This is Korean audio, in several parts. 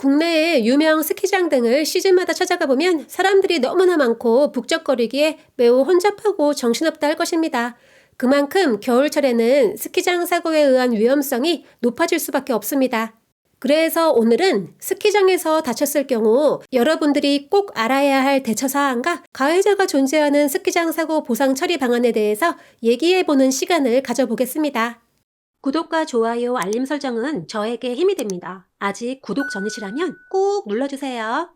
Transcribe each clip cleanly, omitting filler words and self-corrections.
국내의 유명 스키장 등을 시즌마다 찾아가 보면 사람들이 너무나 많고 북적거리기에 매우 혼잡하고 정신없다 할 것입니다. 그만큼 겨울철에는 스키장 사고에 의한 위험성이 높아질 수밖에 없습니다. 그래서 오늘은 스키장에서 다쳤을 경우 여러분들이 꼭 알아야 할 대처사항과 가해자가 존재하는 스키장 사고 보상 처리 방안에 대해서 얘기해보는 시간을 가져보겠습니다. 구독과 좋아요, 알림 설정은 저에게 힘이 됩니다. 아직 구독 전이시라면 꼭 눌러주세요.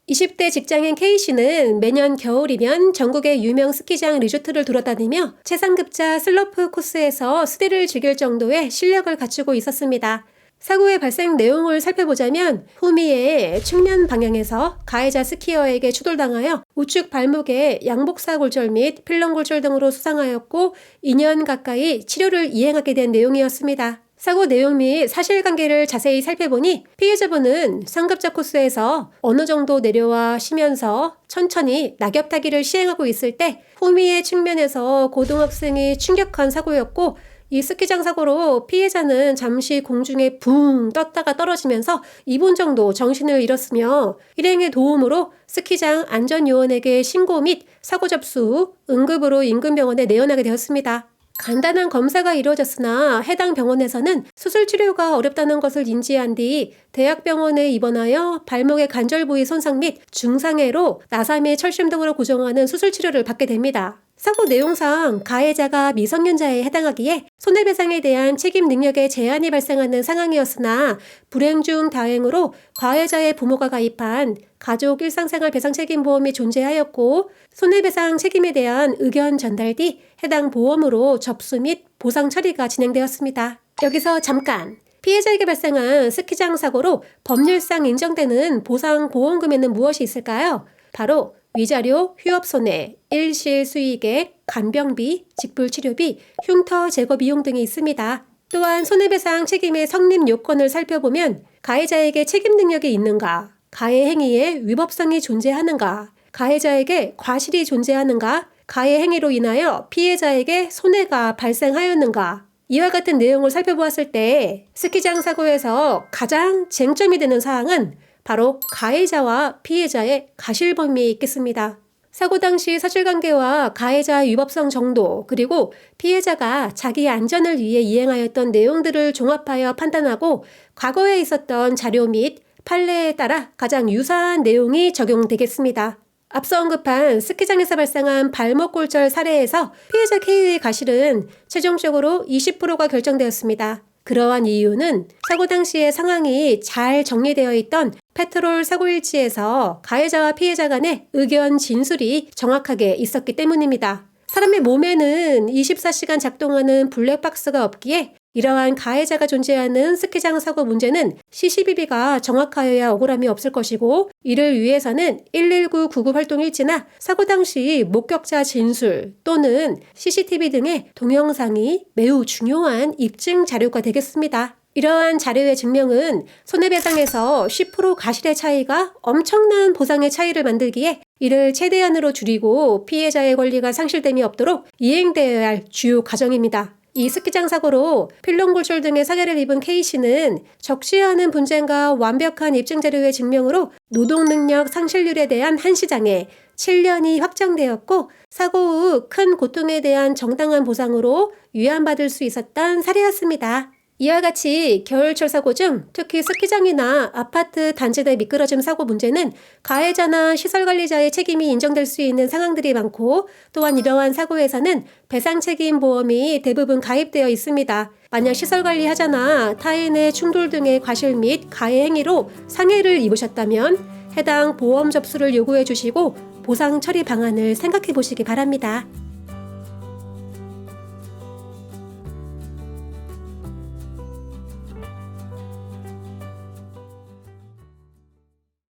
20대 직장인 K씨는 매년 겨울이면 전국의 유명 스키장 리조트를 돌아다니며 최상급자 슬로프 코스에서 스릴을 즐길 정도의 실력을 갖추고 있었습니다. 사고의 발생 내용을 살펴보자면 후미의 측면 방향에서 가해자 스키어에게 추돌당하여 우측 발목에 양복사 골절 및 필름 골절 등으로 수상하였고 2년 가까이 치료를 이행하게 된 내용이었습니다. 사고 내용 및 사실관계를 자세히 살펴보니 피해자분은 상급자 코스에서 어느 정도 내려와 쉬면서 천천히 낙엽타기를 시행하고 있을 때 후미의 측면에서 고등학생이 충격한 사고였고 이 스키장 사고로 피해자는 잠시 공중에 붕 떴다가 떨어지면서 2분 정도 정신을 잃었으며 일행의 도움으로 스키장 안전요원에게 신고 및 사고 접수 후 응급으로 인근 병원에 내원하게 되었습니다. 간단한 검사가 이루어졌으나 해당 병원에서는 수술 치료가 어렵다는 것을 인지한 뒤 대학병원에 입원하여 발목의 관절 부위 손상 및 중상해로 나사 및 철심 등으로 고정하는 수술 치료를 받게 됩니다. 사고 내용상 가해자가 미성년자에 해당하기에 손해배상에 대한 책임 능력에 제한이 발생하는 상황이었으나 불행 중 다행으로 가해자의 부모가 가입한 가족 일상생활 배상책임보험이 존재하였고 손해배상 책임에 대한 의견 전달 뒤 해당 보험으로 접수 및 보상 처리가 진행되었습니다. 여기서 잠깐! 피해자에게 발생한 스키장 사고로 법률상 인정되는 보상 보험금에는 무엇이 있을까요? 바로 위자료, 휴업손해, 일실수의액, 간병비, 직불치료비, 흉터 제거 비용 등이 있습니다. 또한 손해배상 책임의 성립 요건을 살펴보면 가해자에게 책임 능력이 있는가, 가해 행위에 위법성이 존재하는가, 가해자에게 과실이 존재하는가, 가해 행위로 인하여 피해자에게 손해가 발생하였는가, 이와 같은 내용을 살펴보았을 때 스키장 사고에서 가장 쟁점이 되는 사항은 바로 가해자와 피해자의 가실 범위에 있겠습니다. 사고 당시 사실관계와 가해자의 위법성 정도 그리고 피해자가 자기 안전을 위해 이행하였던 내용들을 종합하여 판단하고 과거에 있었던 자료 및 판례에 따라 가장 유사한 내용이 적용되겠습니다. 앞서 언급한 스키장에서 발생한 발목 골절 사례에서 피해자 K의 가실은 최종적으로 20%가 결정되었습니다. 그러한 이유는 사고 당시의 상황이 잘 정리되어 있던 페트롤 사고일지에서 가해자와 피해자 간의 의견 진술이 정확하게 있었기 때문입니다. 사람의 몸에는 24시간 작동하는 블랙박스가 없기에 이러한 가해자가 존재하는 스키장 사고 문제는 CCTV가 정확하여야 억울함이 없을 것이고 이를 위해서는 119 구급 활동 일지나 사고 당시 목격자 진술 또는 CCTV 등의 동영상이 매우 중요한 입증 자료가 되겠습니다. 이러한 자료의 증명은 손해배상에서 10% 가실의 차이가 엄청난 보상의 차이를 만들기에 이를 최대한으로 줄이고 피해자의 권리가 상실됨이 없도록 이행되어야 할 주요 과정입니다. 이 스키장 사고로 필름골절 등의 상해를 입은 K씨는 적지 않은 분쟁과 완벽한 입증 자료의 증명으로 노동능력 상실률에 대한 한시장애 7년이 확정되었고 사고 후 큰 고통에 대한 정당한 보상으로 위안받을 수 있었던 사례였습니다. 이와 같이 겨울철 사고 중 특히 스키장이나 아파트 단지 내 미끄러짐 사고 문제는 가해자나 시설관리자의 책임이 인정될 수 있는 상황들이 많고 또한 이러한 사고에서는 배상책임보험이 대부분 가입되어 있습니다. 만약 시설관리하자나 타인의 충돌 등의 과실 및 가해 행위로 상해를 입으셨다면 해당 보험 접수를 요구해 주시고 보상 처리 방안을 생각해 보시기 바랍니다.